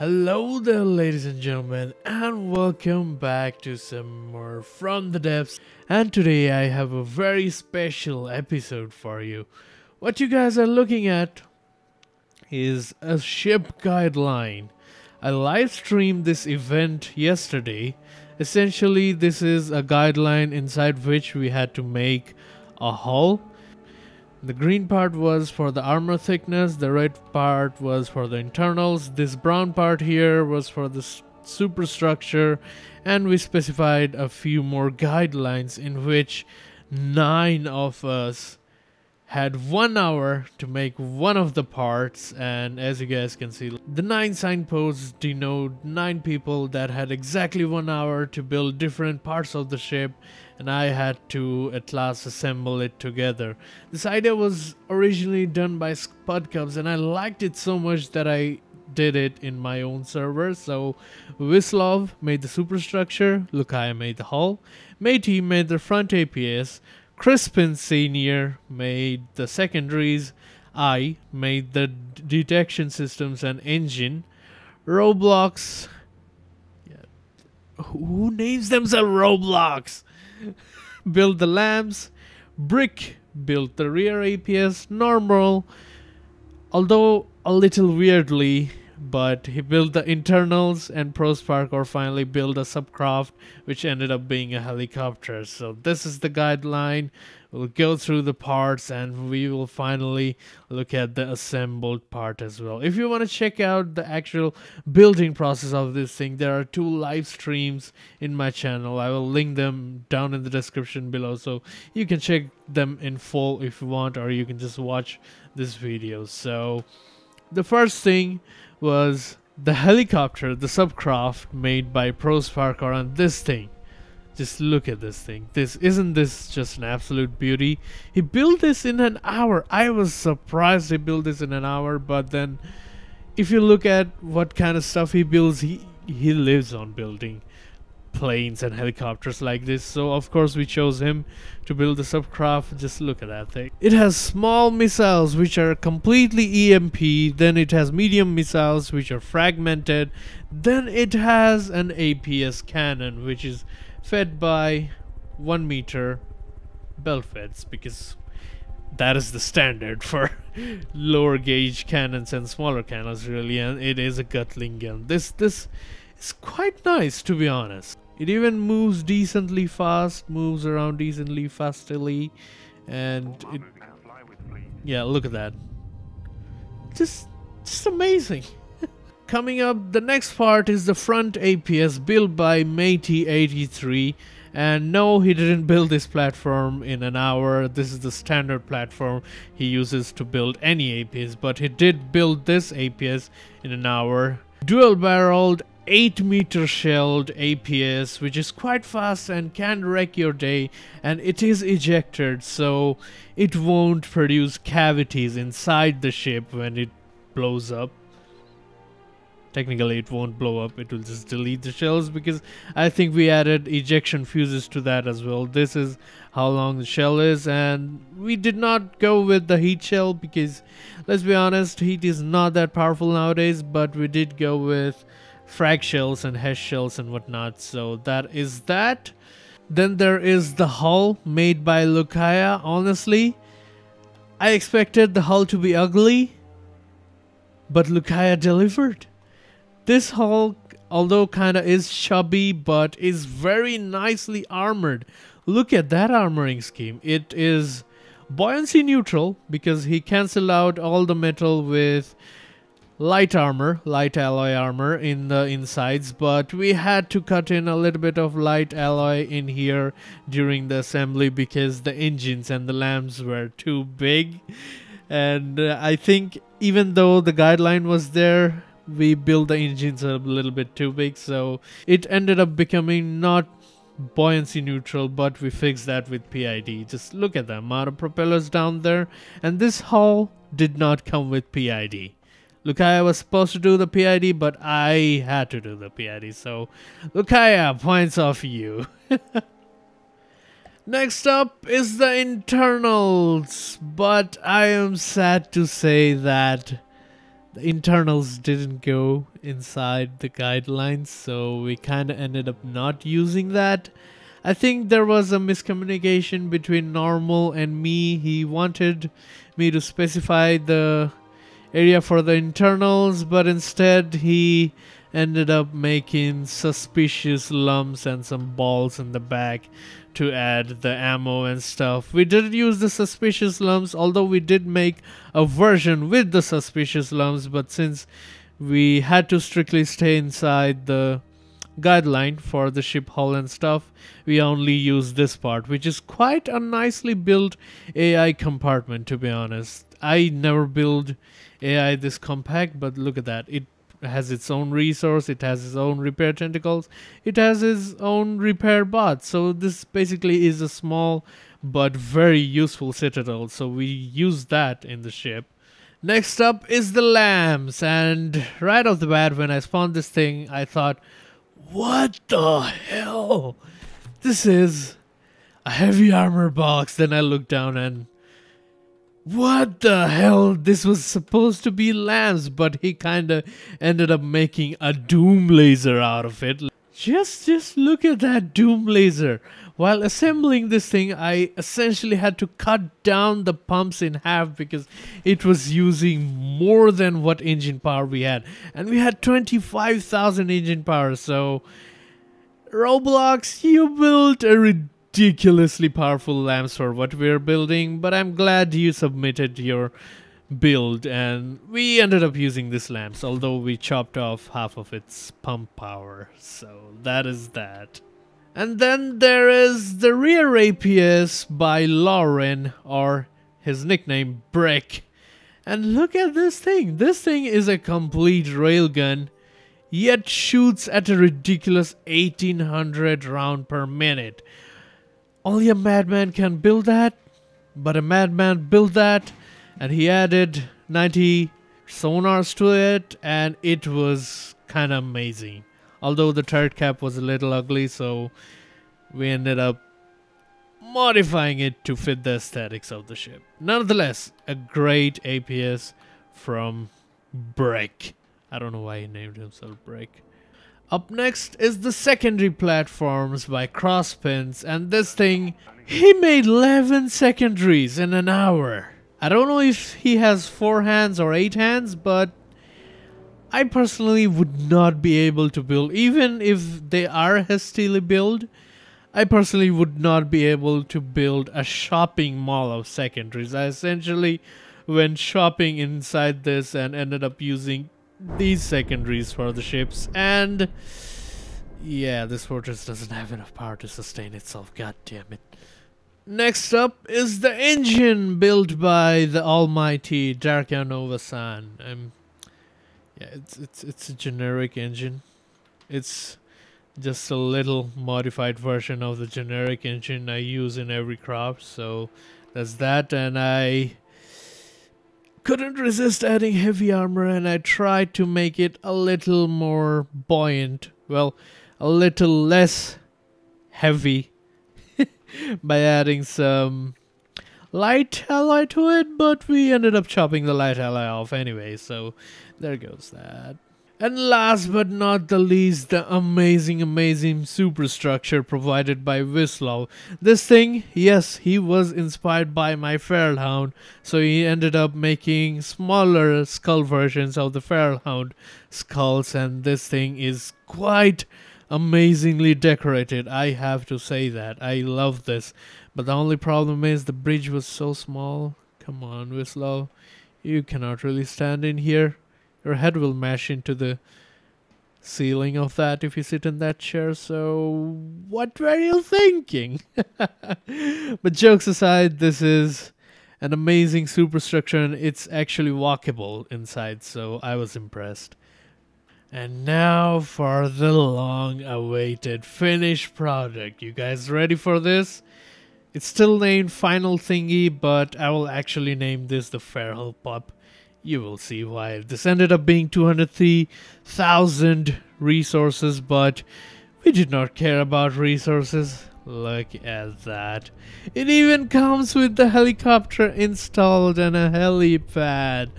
Hello there, ladies and gentlemen, and welcome back to some more From the Depths. And today I have a very special episode for you. What you guys are looking at is a ship guideline. I live streamed this event yesterday. Essentially, this is a guideline inside which we had to make a hull. The green part was for the armor thickness, the red part was for the internals, this brown part here was for the superstructure, and we specified a few more guidelines in which 9 of us had 1 hour to make one of the parts. And as you guys can see, the 9 signposts denote 9 people that had exactly 1 hour to build different parts of the ship, and I had to at last assemble it together. This idea was originally done by Spudcubs, and I liked it so much that I did it in my own server. So Wislov made the superstructure, Lukaya made the hull, Matey made the front APS, Crispin Senior made the secondaries, I made the detection systems and engine, Roblox, who names themselves Roblox? Built the lamps, Brick built the rear APS, Normal, although a little weirdly, but he built the internals, and ProSparkor finally built a subcraft which ended up being a helicopter. So this is the guideline. We'll go through the parts and we will finally look at the assembled part as well. If you want to check out the actual building process of this thing, there are 2 live streams in my channel. I will link them down in the description below, so you can check them in full if you want, or you can just watch this video. So the first thing was the helicopter, the subcraft made by ProSparkor, and this thing. Just look at this thing. Isn't this just an absolute beauty? He built this in an hour. I was surprised he built this in an hour, but then if you look at what kind of stuff he builds, he lives on building planes and helicopters like this. So of course we chose him to build the subcraft. Just look at that thing. It has small missiles which are completely EMP, then it has medium missiles which are fragmented, then it has an APS cannon which is fed by 1 meter belt feds, because that is the standard for lower gauge cannons and smaller cannons really, and it is a Gatling gun. This is quite nice, to be honest. It even moves decently fast, moves around decently fastly, and it, yeah, look at that. Just amazing. Coming up, the next part is the front APS built by Matey83. And no, he didn't build this platform in an hour. This is the standard platform he uses to build any APS, but he did build this APS in an hour. Dual barreled 8-meter shelled APS, which is quite fast and can wreck your day, and it is ejected, so it won't produce cavities inside the ship when it blows up. Technically it won't blow up, it will just delete the shells, because I think we added ejection fuses to that as well. This is how long the shell is, and we did not go with the heat shell because, let's be honest, heat is not that powerful nowadays, but we did go with frag shells and HESH shells and whatnot. So that is that. Then there is the hull made by Lukaya. Honestly, I expected the hull to be ugly, but Lukaya delivered. This hull, although kinda is chubby, but is very nicely armored. Look at that armoring scheme. It is buoyancy neutral because he cancelled out all the metal with light armor, light alloy armor in the insides, but we had to cut in a little bit of light alloy in here during the assembly because the engines and the lamps were too big. And I think even though the guideline was there, we built the engines a little bit too big, so it ended up becoming not buoyancy neutral, but we fixed that with PID. Just look at the amount of propellers down there, and this hull did not come with PID. Lukaya was supposed to do the PID, but I had to do the PID, so Lukaya, points off you. Next up is the internals, but I am sad to say that the internals didn't go inside the guidelines, so we kind of ended up not using that. I think there was a miscommunication between Normal and me. He wanted me to specify the area for the internals, but instead he ended up making suspicious lumps and some balls in the back to add the ammo and stuff. We didn't use the suspicious lumps, although we did make a version with the suspicious lumps, but since we had to strictly stay inside the guideline for the ship hull and stuff, we only use this part, which is quite a nicely built AI compartment, to be honest. I never build AI this compact, but look at that. It has its own resource, it has its own repair tentacles, it has its own repair bot. So this basically is a small but very useful citadel, so we use that in the ship. Next up is the lamps, and right off the bat when I spawned this thing, I thought, what the hell? This is a heavy armor box. Then I looked down and what the hell? This was supposed to be lamps, but he kinda ended up making a doom laser out of it. Just look at that doom laser. While assembling this thing, I essentially had to cut down the pumps in half because it was using more than what engine power we had. And we had 25,000 engine power, so Roblox, you built a ridiculously powerful lamps for what we're building, but I'm glad you submitted your build and we ended up using this lamps, although we chopped off half of its pump power, so that is that. And then there is the rear APS by Lauren, or his nickname Brick. And look at this thing. This thing is a complete railgun, yet shoots at a ridiculous 1800 round per minute. Only a madman can build that, but a madman built that, and he added 90 sonars to it, and it was kind of amazing. Although the turret cap was a little ugly, so we ended up modifying it to fit the aesthetics of the ship. Nonetheless, a great APS from Brick. I don't know why he named himself Brick. Up next is the secondary platforms by Crosspins, and this thing, he made 11 secondaries in an hour. I don't know if he has 4 hands or 8 hands, but I personally would not be able to build, even if they are hastily built, I personally would not be able to build a shopping mall of secondaries. I essentially went shopping inside this and ended up using these secondaries for the ships, and yeah, this fortress doesn't have enough power to sustain itself, god damn it. Next up is the engine built by the almighty Darka Nova-san. Yeah, it's a generic engine. It's just a little modified version of the generic engine I use in every craft, so that's that. And I couldn't resist adding heavy armor, and I tried to make it a little more buoyant, well, a little less heavy by adding some light alloy to it, but we ended up chopping the light alloy off anyway, so there goes that. And last but not the least, the amazing superstructure provided by Wislaw. This thing, yes, he was inspired by my feral hound, so he ended up making smaller skull versions of the feral hound skulls, and this thing is quite amazingly decorated. I have to say that. I love this. But the only problem is the bridge was so small. Come on, Wislaw. You cannot really stand in here. Your head will mash into the ceiling of that if you sit in that chair, so what were you thinking? But jokes aside, this is an amazing superstructure and it's actually walkable inside, so I was impressed. And now for the long-awaited finished product. You guys ready for this? It's still named Final Thingy, but I will actually name this the Ferhell Pup. You will see why. This ended up being 203,000 resources, but we did not care about resources. Look at that. It even comes with the helicopter installed and a helipad.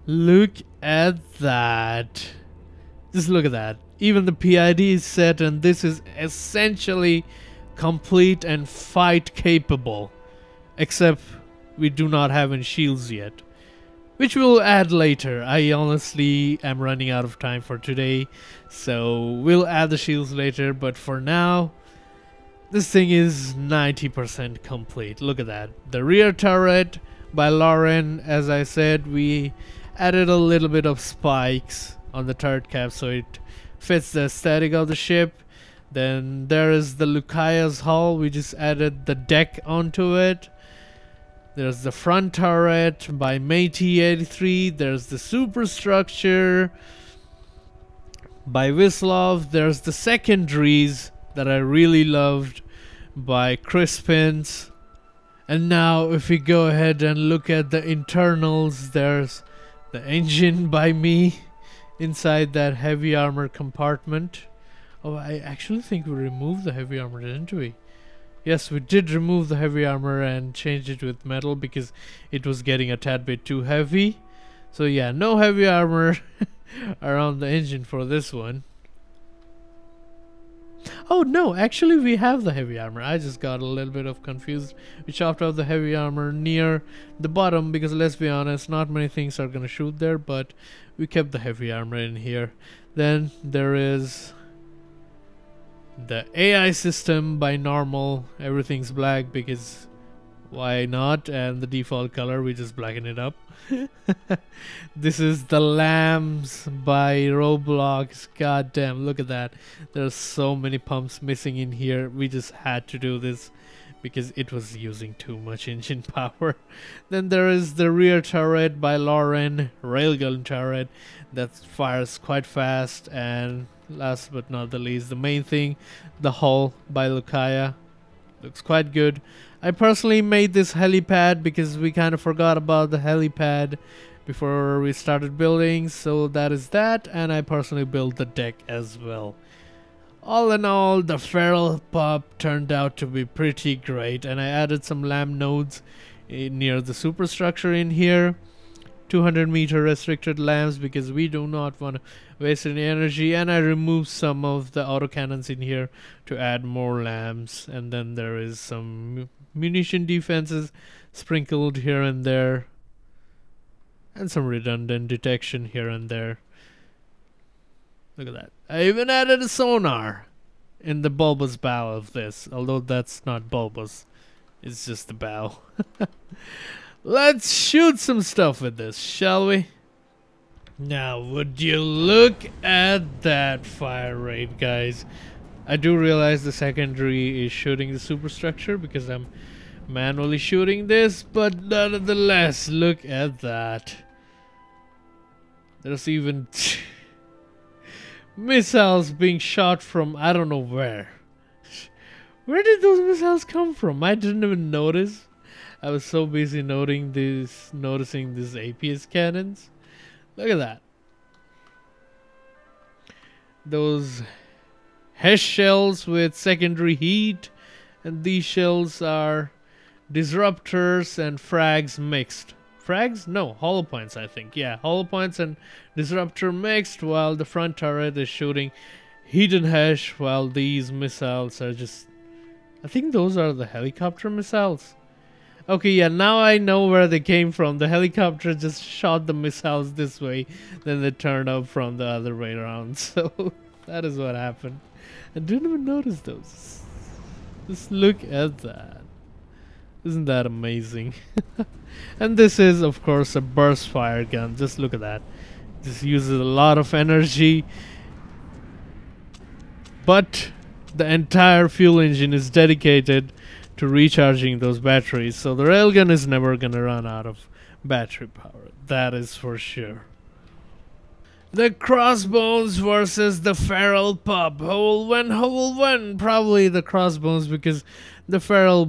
Look at that. Just look at that. Even the PID is set, and this is essentially complete and fight capable. Except we do not have any shields yet, which we'll add later. I honestly am running out of time for today, so we'll add the shields later. But for now, this thing is 90% complete. Look at that. The rear turret by Lauren, as I said, we added a little bit of spikes on the turret cap so it fits the aesthetic of the ship. Then there is the Lucaya's hull. We just added the deck onto it. There's the front turret by Matey 83. There's the superstructure by Wislov. There's the secondaries that I really loved by Crispins. And now if we go ahead and look at the internals, there's the engine by me inside that heavy armor compartment. Oh, I actually think we removed the heavy armor, didn't we? Yes, we did remove the heavy armor and changed it with metal because it was getting a tad bit too heavy. So yeah, no heavy armor around the engine for this one. Oh no, actually we have the heavy armor. I just got a little bit of confused. We chopped off the heavy armor near the bottom because let's be honest, not many things are gonna shoot there, but we kept the heavy armor in here. Then there is the AI system by normal. Everything's black because why not? And the default color, we just blacken it up. This is the lambs by Roblox. God damn, look at that. There's so many pumps missing in here. We just had to do this because it was using too much engine power. Then there is the rear turret by Lauren, railgun turret that fires quite fast. And last but not the least, the main thing, the hull by Lucaya. Looks quite good. I personally made this helipad because we kind of forgot about the helipad before we started building, so that is that. And I personally built the deck as well. All in all, the ferhell pup turned out to be pretty great, and I added some lamp nodes near the superstructure in here. 200-meter restricted lamps because we do not want to waste any energy, and I removed some of the autocannons in here to add more lamps. And then there is some munition defenses sprinkled here and there, and some redundant detection here and there. Look at that. I even added a sonar in the bulbous bow of this, although that's not bulbous, it's just the bow. Let's shoot some stuff with this, shall we? Now, would you look at that fire rate, guys? I do realize the secondary is shooting the superstructure because I'm manually shooting this, but nonetheless, look at that. There's even missiles being shot from I don't know where. Where did those missiles come from? I didn't even notice. I was so busy noticing these APS cannons. Look at that. Those HESH shells with secondary heat, and these shells are disruptors and frags mixed. Frags? No, hollow points, I think. Yeah, hollow points and disruptor mixed, while the front turret is shooting hidden HESH, while these missiles are just... I think those are the helicopter missiles. Okay, yeah, now I know where they came from. The helicopter just shot the missiles this way, then they turned up from the other way around. So that is what happened. I didn't even notice those. Just look at that. Isn't that amazing? And this is, of course, a burst fire gun. Just look at that. This uses a lot of energy. But the entire fuel engine is dedicated to recharging those batteries, so the railgun is never gonna run out of battery power. That is for sure. The crossbones versus the ferhell pup. Who will win? Who will win? Probably the crossbones because the ferhell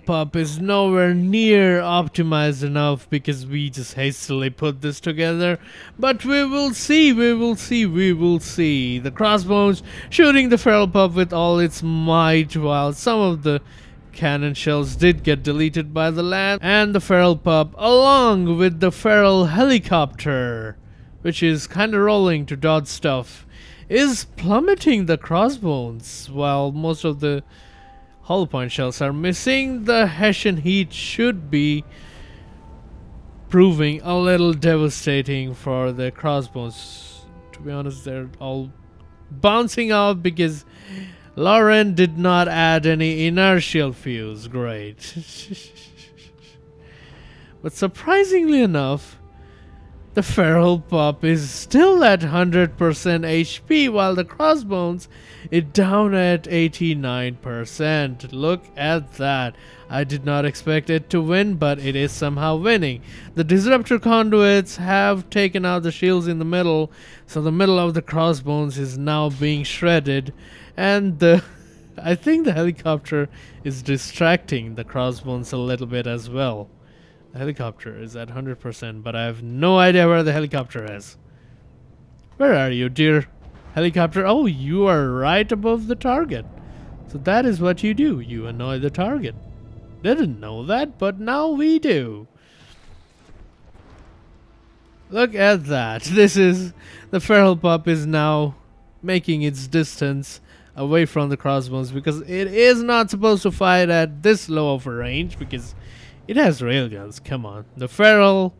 pup is nowhere near optimized enough because we just hastily put this together. But we will see, we will see, we will see. The crossbones shooting the ferhell pup with all its might, while some of the cannon shells did get deleted by the land, and the feral pup, along with the feral helicopter, which is kinda rolling to dodge stuff, is plummeting the crossbones. While most of the hollow point shells are missing, the Hessian heat should be proving a little devastating for the crossbones. To be honest, they're all bouncing off because Lauren did not add any inertial fuse. Great. But surprisingly enough, the feral pup is still at 100% HP, while the crossbones is down at 89%. Look at that. I did not expect it to win, but it is somehow winning. The disruptor conduits have taken out the shields in the middle, so the middle of the crossbones is now being shredded, and I think the helicopter is distracting the crossbones a little bit as well. The helicopter is at 100%, but I have no idea where the helicopter is. Where are you, dear helicopter? Oh, you are right above the target. So that is what you do. You annoy the target. Didn't know that, but now we do. Look at that. This is... the feral pup is now making its distance away from the crossbones, because it is not supposed to fight at this low of a range, because it has railguns. Come on. The feral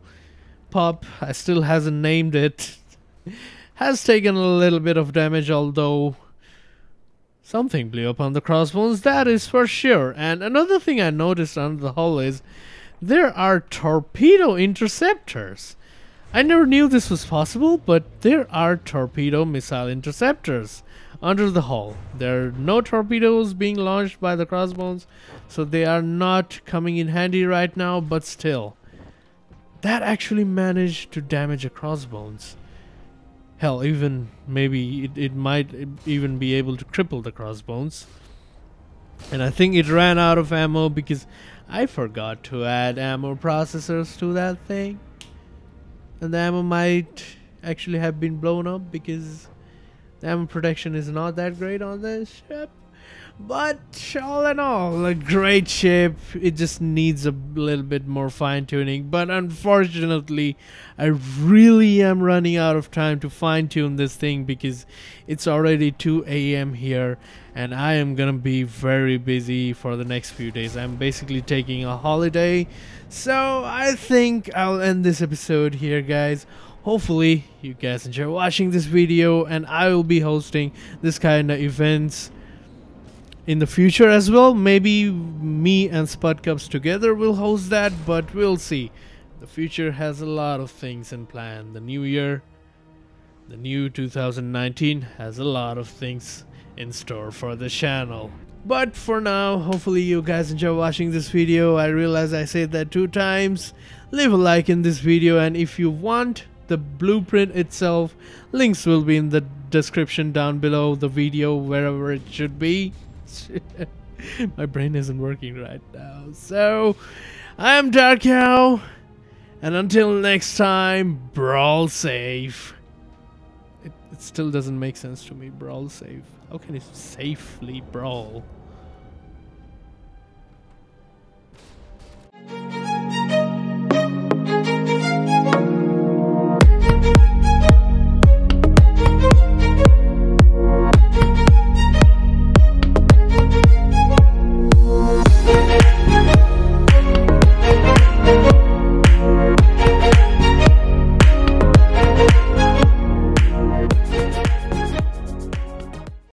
pup, I still hasn't named it, has taken a little bit of damage, although something blew up on the crossbones, that is for sure. And another thing I noticed under the hull is there are torpedo interceptors. I never knew this was possible, but there are torpedo missile interceptors under the hull. There are no torpedoes being launched by the crossbones, so they are not coming in handy right now, but still, that actually managed to damage a crossbones. Hell, even maybe it might even be able to cripple the crossbones. And I think it ran out of ammo because I forgot to add ammo processors to that thing, and the ammo might actually have been blown up because the ammo protection is not that great on this ship. But all in all, a great ship. It just needs a little bit more fine-tuning, but unfortunately I really am running out of time to fine-tune this thing because it's already 2 AM here and I am gonna be very busy for the next few days. I'm basically taking a holiday, so I think I'll end this episode here, guys. Hopefully you guys enjoy watching this video, and I will be hosting this kind of events in the future as well. Maybe me and Spud Cups together will host that, but we'll see. The future has a lot of things in plan. The new year, the new 2019 has a lot of things in store for the channel. But for now, hopefully you guys enjoy watching this video. I realize I said that 2 times. Leave a like in this video, and if you want the blueprint itself, links will be in the description down below the video, wherever it should be. My brain isn't working right now. So I'm Dark Cow, and until next time, brawl safe. It still doesn't make sense to me. Brawl safe. How can you safely brawl?